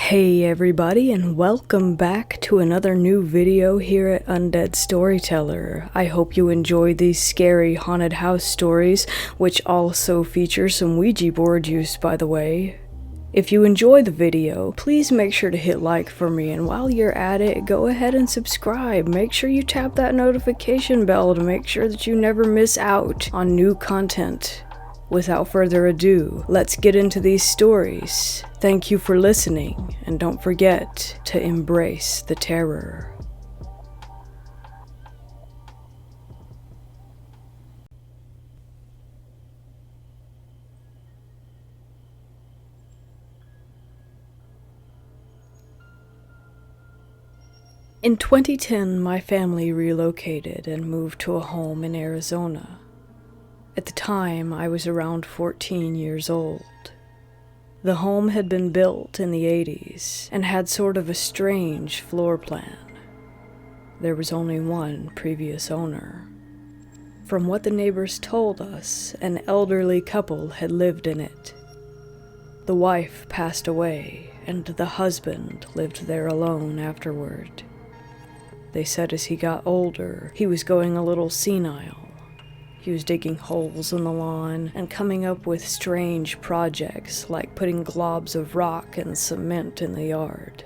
Hey everybody, and welcome back to another new video here at Undead Storyteller. I hope you enjoy these scary haunted house stories, which also feature some Ouija board use, by the way. If you enjoy the video, please make sure to hit like for me, and while you're at it, go ahead and subscribe. Make sure you tap that notification bell to make sure that you never miss out on new content. Without further ado, let's get into these stories. Thank you for listening, and don't forget to embrace the terror. In 2010, my family relocated and moved to a home in Arizona. At the time, I was around 14 years old. The home had been built in the 80s and had sort of a strange floor plan. There was only one previous owner. From what the neighbors told us, an elderly couple had lived in it. The wife passed away, and the husband lived there alone afterward. They said as he got older, he was going a little senile. He was digging holes in the lawn and coming up with strange projects like putting globs of rock and cement in the yard.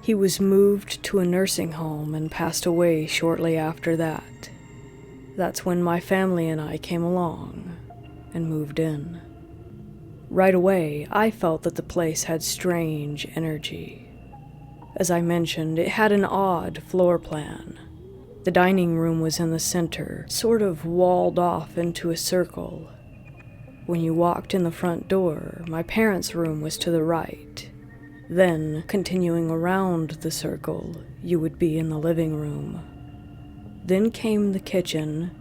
He was moved to a nursing home and passed away shortly after that. That's when my family and I came along and moved in. Right away, I felt that the place had strange energy. As I mentioned, it had an odd floor plan. The dining room was in the center, sort of walled off into a circle. When you walked in the front door, my parents' room was to the right. Then, continuing around the circle, you would be in the living room. Then came the kitchen,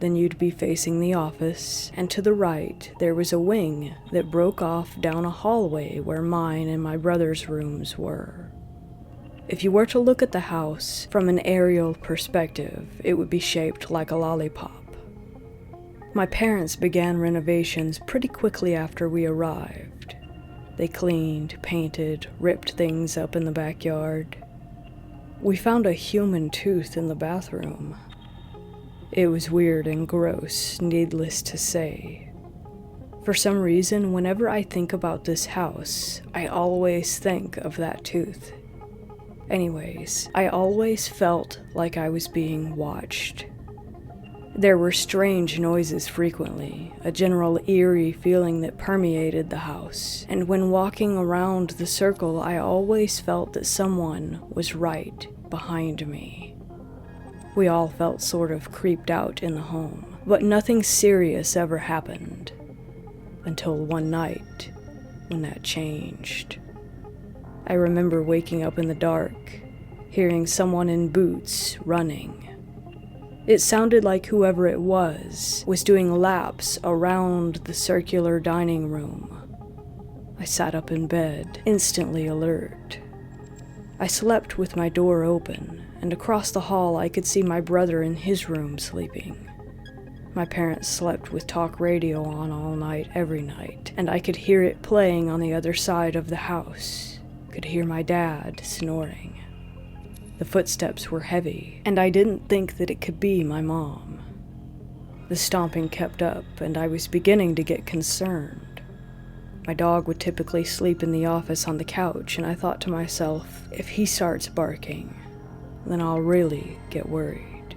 then you'd be facing the office, and to the right there was a wing that broke off down a hallway where mine and my brother's rooms were. If you were to look at the house from an aerial perspective, it would be shaped like a lollipop. My parents began renovations pretty quickly after we arrived. They cleaned, painted, ripped things up in the backyard. We found a human tooth in the bathroom. It was weird and gross, needless to say. For some reason, whenever I think about this house, I always think of that tooth. Anyways, I always felt like I was being watched. There were strange noises frequently, a general eerie feeling that permeated the house, and when walking around the circle, I always felt that someone was right behind me. We all felt sort of creeped out in the home, but nothing serious ever happened. Until one night, when that changed. I remember waking up in the dark, hearing someone in boots running. It sounded like whoever it was doing laps around the circular dining room. I sat up in bed, instantly alert. I slept with my door open, and across the hall I could see my brother in his room sleeping. My parents slept with talk radio on all night, every night, and I could hear it playing on the other side of the house. Could hear my dad snoring. The footsteps were heavy, and I didn't think that it could be my mom. The stomping kept up, and I was beginning to get concerned. My dog would typically sleep in the office on the couch, and I thought to myself, if he starts barking, then I'll really get worried.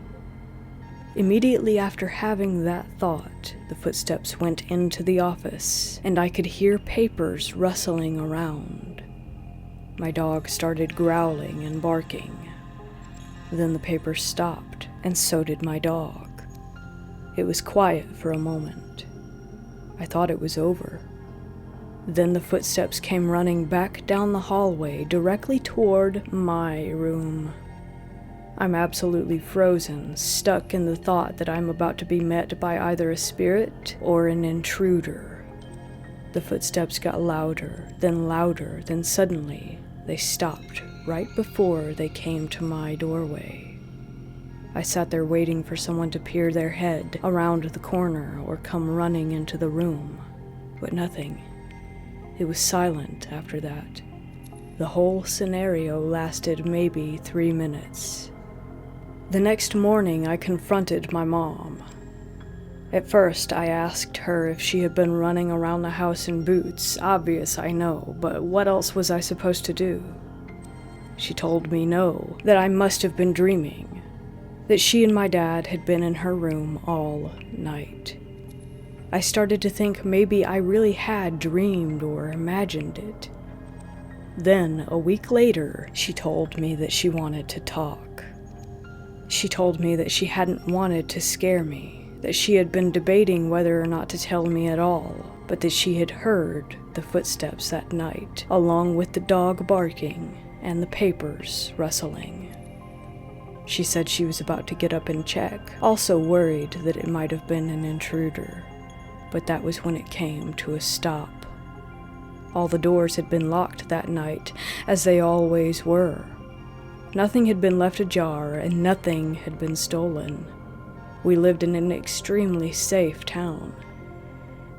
Immediately after having that thought, the footsteps went into the office, and I could hear papers rustling around. My dog started growling and barking. Then the papers stopped, and so did my dog. It was quiet for a moment. I thought it was over. Then the footsteps came running back down the hallway directly toward my room. I'm absolutely frozen, stuck in the thought that I'm about to be met by either a spirit or an intruder. The footsteps got louder, then suddenly, they stopped right before they came to my doorway. I sat there waiting for someone to peer their head around the corner or come running into the room, but nothing. It was silent after that. The whole scenario lasted maybe 3 minutes. The next morning, I confronted my mom. At first, I asked her if she had been running around the house in boots. Obvious, I know, but what else was I supposed to do? She told me no, that I must have been dreaming, that she and my dad had been in her room all night. I started to think maybe I really had dreamed or imagined it. Then, a week later, she told me that she wanted to talk. She told me that she hadn't wanted to scare me, that she had been debating whether or not to tell me at all, but that she had heard the footsteps that night, along with the dog barking and the papers rustling. She said she was about to get up and check, also worried that it might have been an intruder, but that was when it came to a stop. All the doors had been locked that night, as they always were. Nothing had been left ajar, and nothing had been stolen. We lived in an extremely safe town.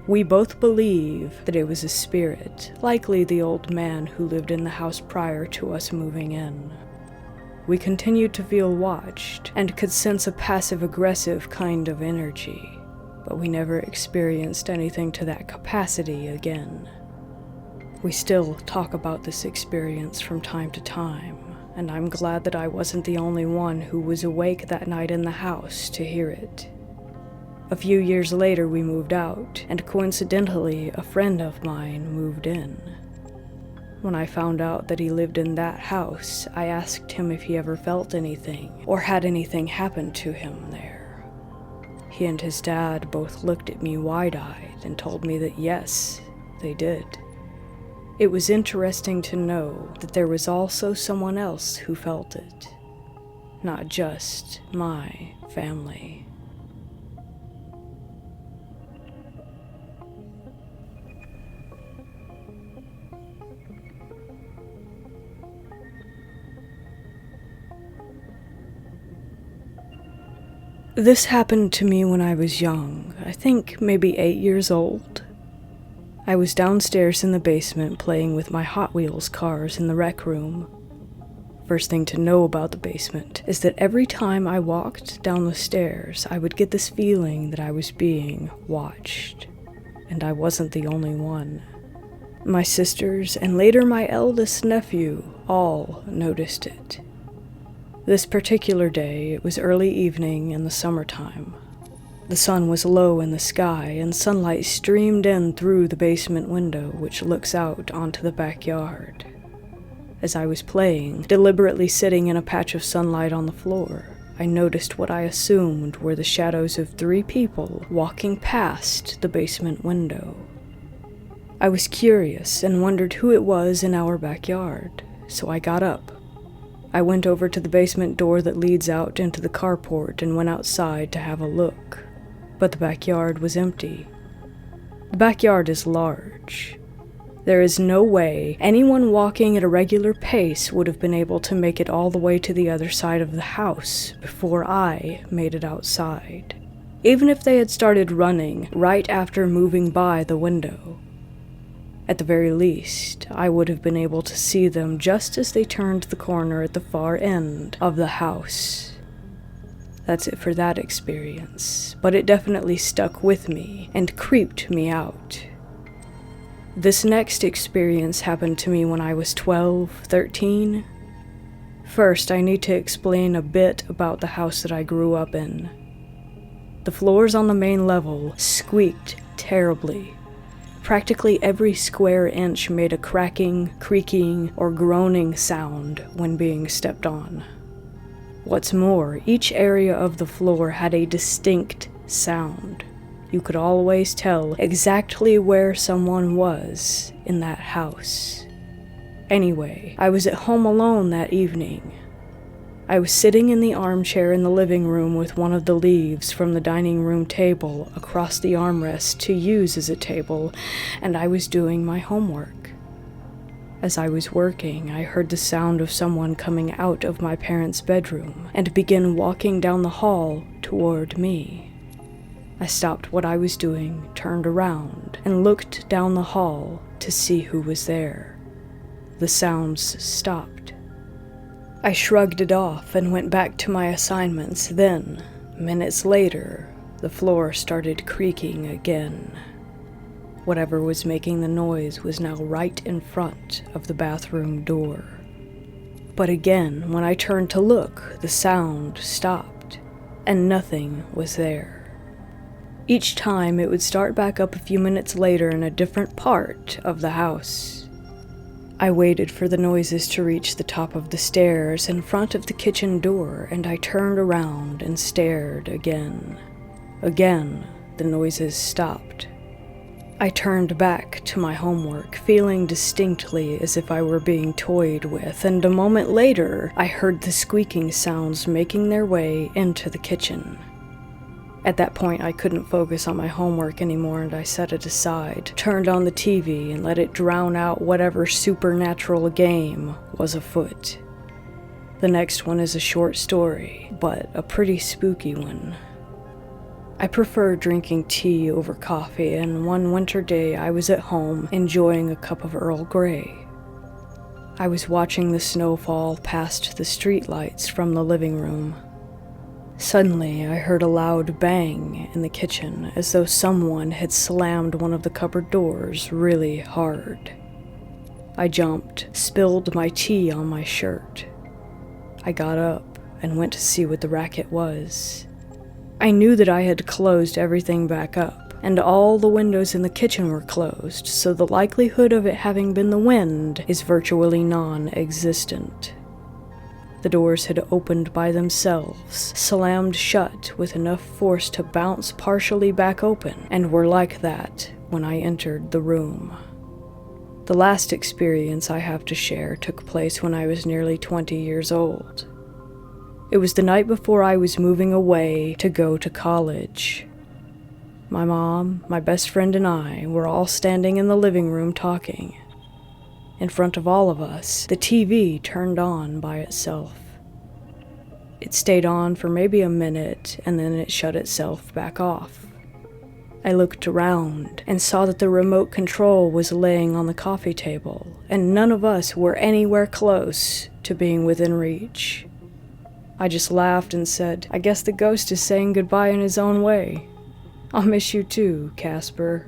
We both believe that it was a spirit, likely the old man who lived in the house prior to us moving in. We continued to feel watched, and could sense a passive-aggressive kind of energy, but we never experienced anything to that capacity again. We still talk about this experience from time to time, and I'm glad that I wasn't the only one who was awake that night in the house to hear it. A few years later we moved out, and coincidentally a friend of mine moved in. When I found out that he lived in that house, I asked him if he ever felt anything, or had anything happen to him there. He and his dad both looked at me wide-eyed and told me that yes, they did. It was interesting to know that there was also someone else who felt it, not just my family. This happened to me when I was young, I think maybe 8 years old. I was downstairs in the basement playing with my Hot Wheels cars in the rec room. First thing to know about the basement is that every time I walked down the stairs, I would get this feeling that I was being watched. And I wasn't the only one. My sisters, and later my eldest nephew, all noticed it. This particular day, it was early evening in the summertime. The sun was low in the sky, and sunlight streamed in through the basement window, which looks out onto the backyard. As I was playing, deliberately sitting in a patch of sunlight on the floor, I noticed what I assumed were the shadows of 3 people walking past the basement window. I was curious and wondered who it was in our backyard, so I got up. I went over to the basement door that leads out into the carport and went outside to have a look. But the backyard was empty. The backyard is large. There is no way anyone walking at a regular pace would have been able to make it all the way to the other side of the house before I made it outside, even if they had started running right after moving by the window. At the very least, I would have been able to see them just as they turned the corner at the far end of the house. That's it for that experience, but it definitely stuck with me and creeped me out. This next experience happened to me when I was 12, 13. First, I need to explain a bit about the house that I grew up in. The floors on the main level squeaked terribly. Practically every square inch made a cracking, creaking, or groaning sound when being stepped on. What's more, each area of the floor had a distinct sound. You could always tell exactly where someone was in that house. Anyway, I was at home alone that evening. I was sitting in the armchair in the living room with one of the leaves from the dining room table across the armrest to use as a table, and I was doing my homework. As I was working, I heard the sound of someone coming out of my parents' bedroom and begin walking down the hall toward me. I stopped what I was doing, turned around, and looked down the hall to see who was there. the sounds stopped. I shrugged it off and went back to my assignments. Then, minutes later, the floor started creaking again. Whatever was making the noise was now right in front of the bathroom door. But again, when I turned to look, the sound stopped, and nothing was there. Each time it would start back up a few minutes later in a different part of the house. I waited for the noises to reach the top of the stairs in front of the kitchen door, and I turned around and stared again. Again, the noises stopped. I turned back to my homework, feeling distinctly as if I were being toyed with, and a moment later, I heard the squeaking sounds making their way into the kitchen. At that point, I couldn't focus on my homework anymore, and I set it aside, turned on the TV, and let it drown out whatever supernatural game was afoot. The next one is a short story, but a pretty spooky one. I prefer drinking tea over coffee, and one winter day I was at home enjoying a cup of Earl Grey. I was watching the snow fall past the streetlights from the living room. Suddenly, I heard a loud bang in the kitchen, as though someone had slammed one of the cupboard doors really hard. I jumped, spilled my tea on my shirt. I got up and went to see what the racket was. I knew that I had closed everything back up, and all the windows in the kitchen were closed, so the likelihood of it having been the wind is virtually non-existent. The doors had opened by themselves, slammed shut with enough force to bounce partially back open, and were like that when I entered the room. The last experience I have to share took place when I was nearly 20 years old. It was the night before I was moving away to go to college. My mom, my best friend, and I were all standing in the living room talking. In front of all of us, the TV turned on by itself. It stayed on for maybe a minute, and then it shut itself back off. I looked around and saw that the remote control was laying on the coffee table, and none of us were anywhere close to being within reach. I just laughed and said, "I guess the ghost is saying goodbye in his own way. I'll miss you too, Casper."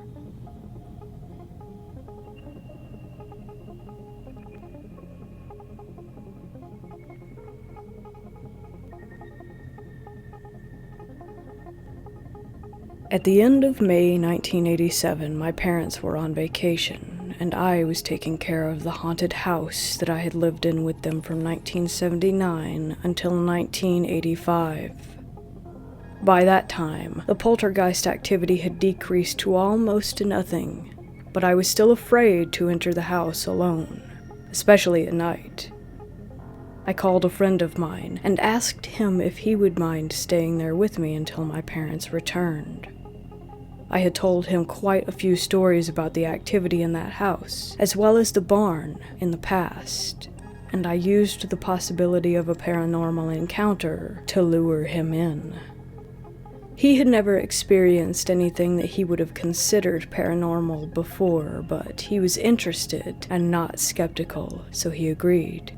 At the end of May 1987, my parents were on vacation, and I was taking care of the haunted house that I had lived in with them from 1979 until 1985. By that time, the poltergeist activity had decreased to almost nothing, but I was still afraid to enter the house alone, especially at night. I called a friend of mine and asked him if he would mind staying there with me until my parents returned. I had told him quite a few stories about the activity in that house, as well as the barn in the past, and I used the possibility of a paranormal encounter to lure him in. He had never experienced anything that he would have considered paranormal before, but he was interested and not skeptical, so he agreed.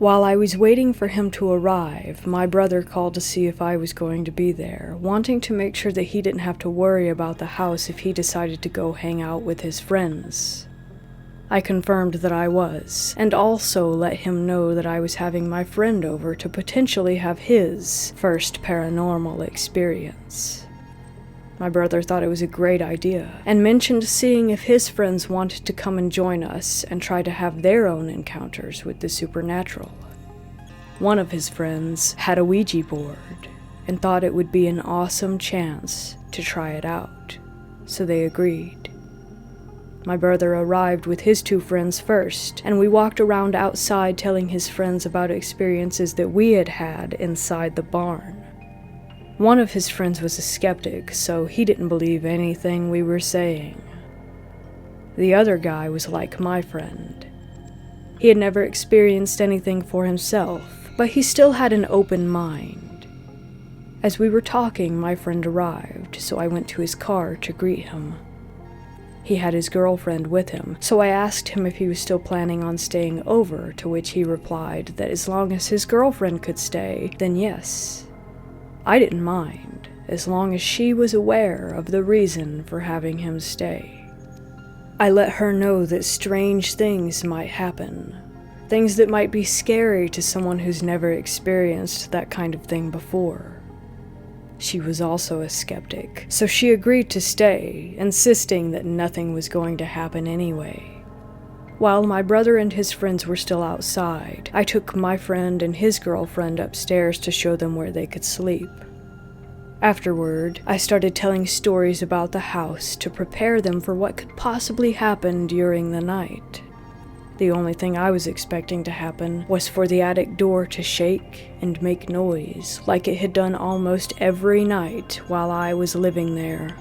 While I was waiting for him to arrive, my brother called to see if I was going to be there, wanting to make sure that he didn't have to worry about the house if he decided to go hang out with his friends. I confirmed that I was, and also let him know that I was having my friend over to potentially have his first paranormal experience. My brother thought it was a great idea, and mentioned seeing if his friends wanted to come and join us and try to have their own encounters with the supernatural. One of his friends had a Ouija board, and thought it would be an awesome chance to try it out, so they agreed. My brother arrived with his two friends first, and we walked around outside telling his friends about experiences that we had had inside the barn. One of his friends was a skeptic, so he didn't believe anything we were saying. The other guy was like my friend. He had never experienced anything for himself, but he still had an open mind. As we were talking, my friend arrived, so I went to his car to greet him. He had his girlfriend with him, so I asked him if he was still planning on staying over, to which he replied that as long as his girlfriend could stay, then yes. I didn't mind, as long as she was aware of the reason for having him stay. I let her know that strange things might happen, things that might be scary to someone who's never experienced that kind of thing before. She was also a skeptic, so she agreed to stay, insisting that nothing was going to happen anyway. While my brother and his friends were still outside, I took my friend and his girlfriend upstairs to show them where they could sleep. Afterward, I started telling stories about the house to prepare them for what could possibly happen during the night. The only thing I was expecting to happen was for the attic door to shake and make noise, like it had done almost every night while I was living there.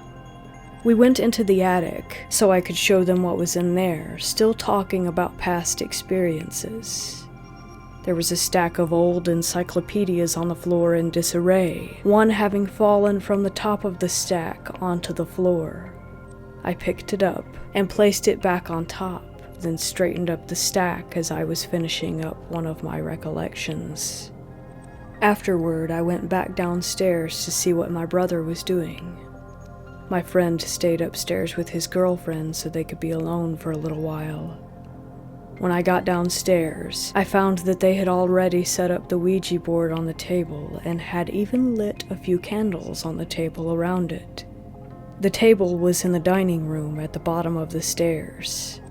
We went into the attic so I could show them what was in there, still talking about past experiences. There was a stack of old encyclopedias on the floor in disarray, one having fallen from the top of the stack onto the floor. I picked it up and placed it back on top, then straightened up the stack as I was finishing up one of my recollections. Afterward, I went back downstairs to see what my brother was doing. My friend stayed upstairs with his girlfriend so they could be alone for a little while. When I got downstairs, I found that they had already set up the Ouija board on the table and had even lit a few candles on the table around it. The table was in the dining room at the bottom of the stairs.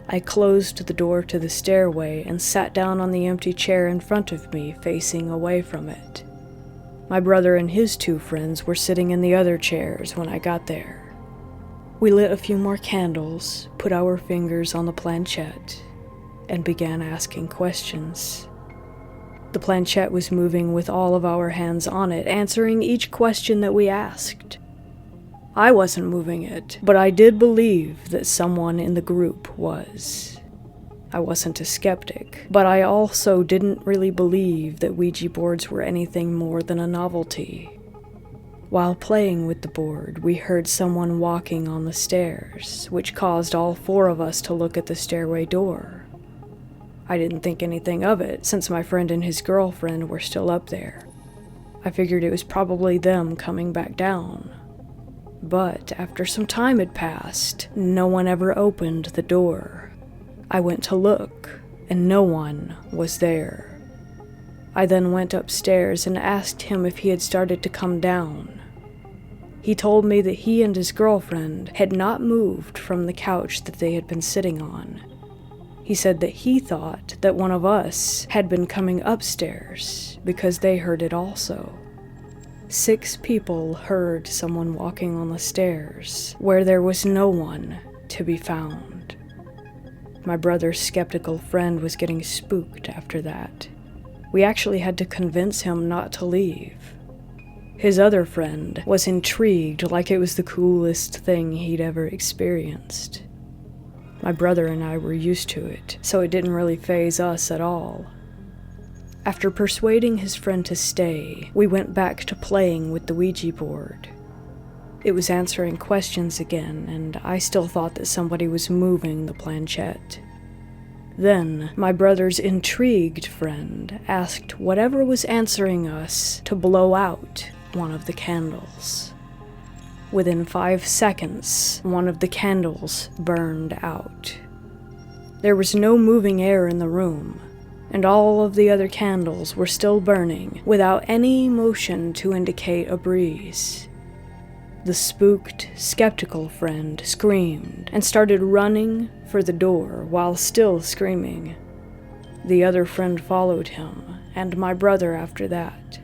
I closed the door to the stairway and sat down on the empty chair in front of me, facing away from it. My brother and his two friends were sitting in the other chairs when I got there. We lit a few more candles, put our fingers on the planchette, and began asking questions. The planchette was moving with all of our hands on it, answering each question that we asked. I wasn't moving it, but I did believe that someone in the group was. I wasn't a skeptic, but I also didn't really believe that Ouija boards were anything more than a novelty. While playing with the board, we heard someone walking on the stairs, which caused all four of us to look at the stairway door. I didn't think anything of it, since my friend and his girlfriend were still up there. I figured it was probably them coming back down. But after some time had passed, no one ever opened the door. I went to look, and no one was there. I then went upstairs and asked him if he had started to come down. He told me that he and his girlfriend had not moved from the couch that they had been sitting on. He said that he thought that one of us had been coming upstairs because they heard it also. 6 people heard someone walking on the stairs, where there was no one to be found. My brother's skeptical friend was getting spooked after that. We actually had to convince him not to leave. His other friend was intrigued like it was the coolest thing he'd ever experienced. My brother and I were used to it, so it didn't really faze us at all. After persuading his friend to stay, we went back to playing with the Ouija board. It was answering questions again, and I still thought that somebody was moving the planchette. Then, my brother's intrigued friend asked whatever was answering us to blow out one of the candles. Within 5 seconds, one of the candles burned out. There was no moving air in the room, and all of the other candles were still burning without any motion to indicate a breeze. The spooked, skeptical friend screamed and started running for the door while still screaming. The other friend followed him, and my brother after that.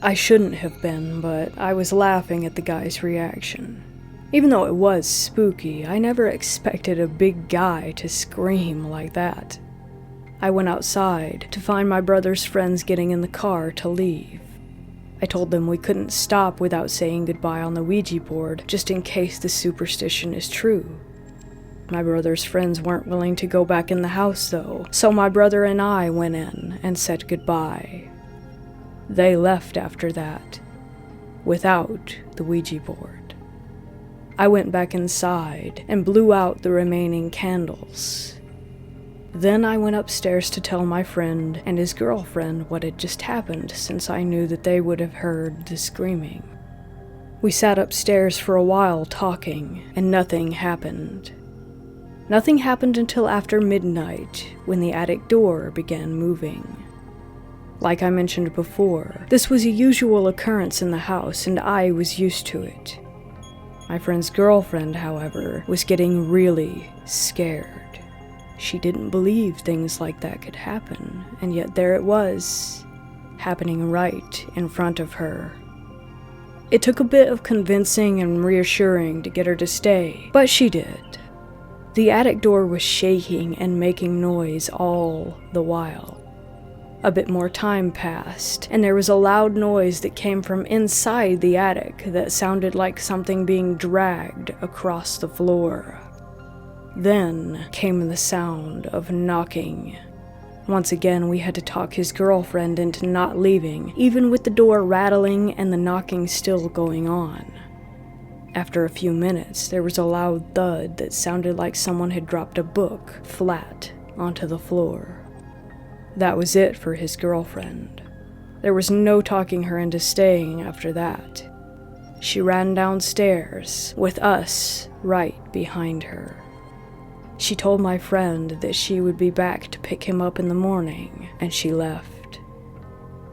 I shouldn't have been, but I was laughing at the guy's reaction. Even though it was spooky, I never expected a big guy to scream like that. I went outside to find my brother's friends getting in the car to leave. I told them we couldn't stop without saying goodbye on the Ouija board, just in case the superstition is true. My brother's friends weren't willing to go back in the house though, so my brother and I went in and said goodbye. They left after that, without the Ouija board. I went back inside and blew out the remaining candles. Then I went upstairs to tell my friend and his girlfriend what had just happened, since I knew that they would have heard the screaming. We sat upstairs for a while talking, and nothing happened. Nothing happened until after midnight, when the attic door began moving. Like I mentioned before, this was a usual occurrence in the house, and I was used to it. My friend's girlfriend, however, was getting really scared. She didn't believe things like that could happen, and yet there it was, happening right in front of her. It took a bit of convincing and reassuring to get her to stay, but she did. The attic door was shaking and making noise all the while. A bit more time passed, and there was a loud noise that came from inside the attic that sounded like something being dragged across the floor. Then came the sound of knocking. Once again, we had to talk his girlfriend into not leaving, even with the door rattling and the knocking still going on. After a few minutes, there was a loud thud that sounded like someone had dropped a book flat onto the floor. That was it for his girlfriend. There was no talking her into staying after that. She ran downstairs, with us right behind her. She told my friend that she would be back to pick him up in the morning, and she left.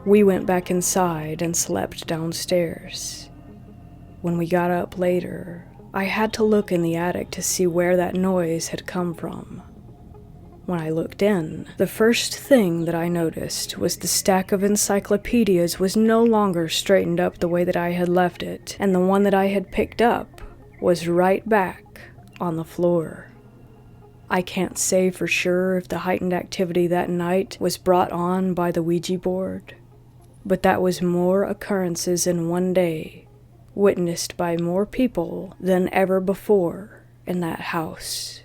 We went back inside and slept downstairs. When we got up later, I had to look in the attic to see where that noise had come from. When I looked in, the first thing that I noticed was the stack of encyclopedias was no longer straightened up the way that I had left it, and the one that I had picked up was right back on the floor. I can't say for sure if the heightened activity that night was brought on by the Ouija board, but that was more occurrences in one day, witnessed by more people than ever before in that house.